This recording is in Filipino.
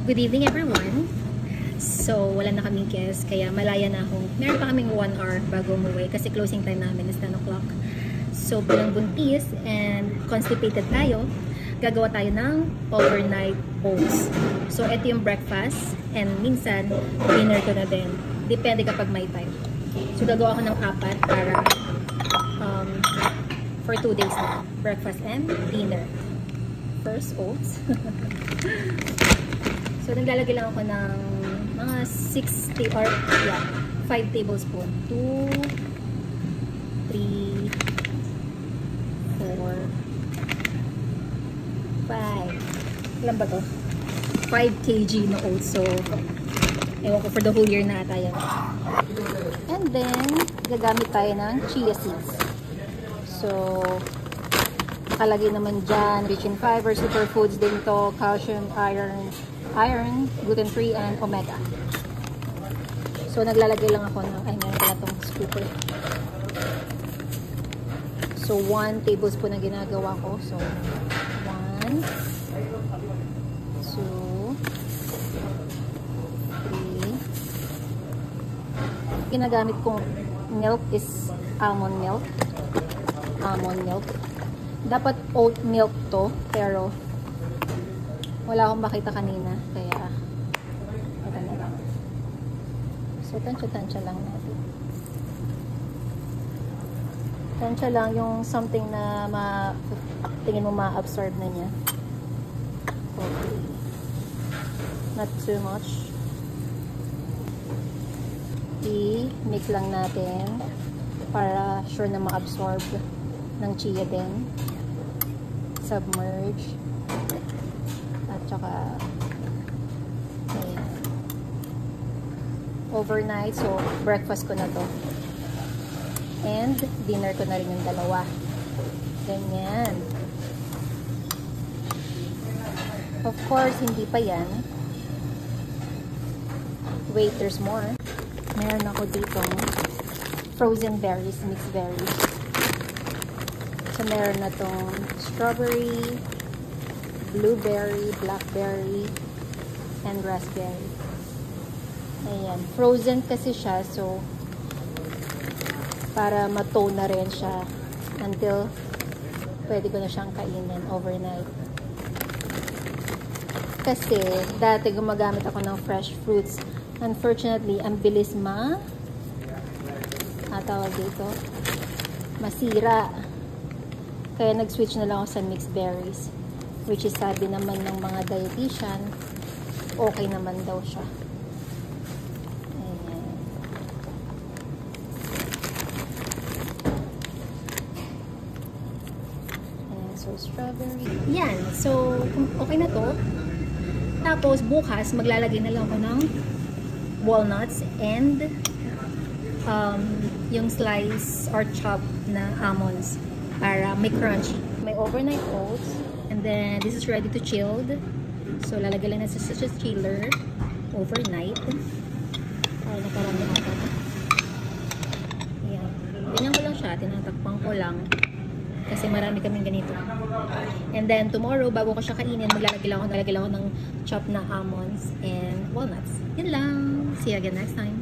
Good evening everyone. So, wala na kaming guest, kaya malaya na ako. Meron pa kaming 1 hour bago umuwi kasi closing time namin is 10 o'clock. So, bilang buntis and constipated tayo, gagawa tayo ng overnight oats. So, ito yung breakfast and minsan, dinner ko na din. Depende kapag may time. So, gagawa ako ng 4 para for 2 days na. Breakfast and dinner. First, oats. So, naglalagay lang ako ng mga 5 tablespoon. 2, 3, 4, 5. Ilan ba to? 5 kg na oats. So, ewan ko, for the whole year na ata yan. And then, gagamit tayo ng chia seeds. So, nakalagay naman dyan, rich in fiber, superfoods din to, calcium, iron, gluten-free, and omega. So, naglalagay lang ako ng, ay, meron pala itong scooper. So, 1 tablespoon na ginagawa ko. So, 1, 2, 3. Ginagamit kong milk is almond milk. Dapat oat milk to, pero wala akong makita kanina, kaya ito na lang. So, tansya lang natin. Tansya lang yung something na tingin mo ma-absorb na niya. Okay. Not too much. I-mix lang natin para sure na ma-absorb ng chia din. Submerge. At saka ayan. Overnight. So, breakfast ko na to. And dinner ko na rin yung dalawa. Ganyan. Of course, hindi pa yan. Wait, there's more. Meron ako dito frozen berries, mixed berries. So, meron na tong strawberry, blueberry, blackberry, and raspberry. Ayan. Frozen kasi siya, so para matone na rin siya until pwede ko na siyang kainin overnight. Kasi dati gumagamit ako ng fresh fruits. Unfortunately, ang bilis tawag dito, masira. Kaya nag-switch na lang ako sa mixed berries, which is sabi naman ng mga dietitian, okay naman daw siya. Ayan. Ayan, so strawberry. Yan, so okay na to. Tapos bukas, maglalagay na lang ako ng walnuts and yung slice or chop na almonds para may crunch. May overnight oats and then this is ready to chilled. So lalagay lang na sa chiller overnight. Para nakarami ako. Ayan. Ganyan ko lang siya. Tinatakpan ko lang. Kasi marami kaming ganito. And then tomorrow, bago ko siya kainin, nalagay lang ako ng chop na almonds and walnuts. Yun lang. See you again next time.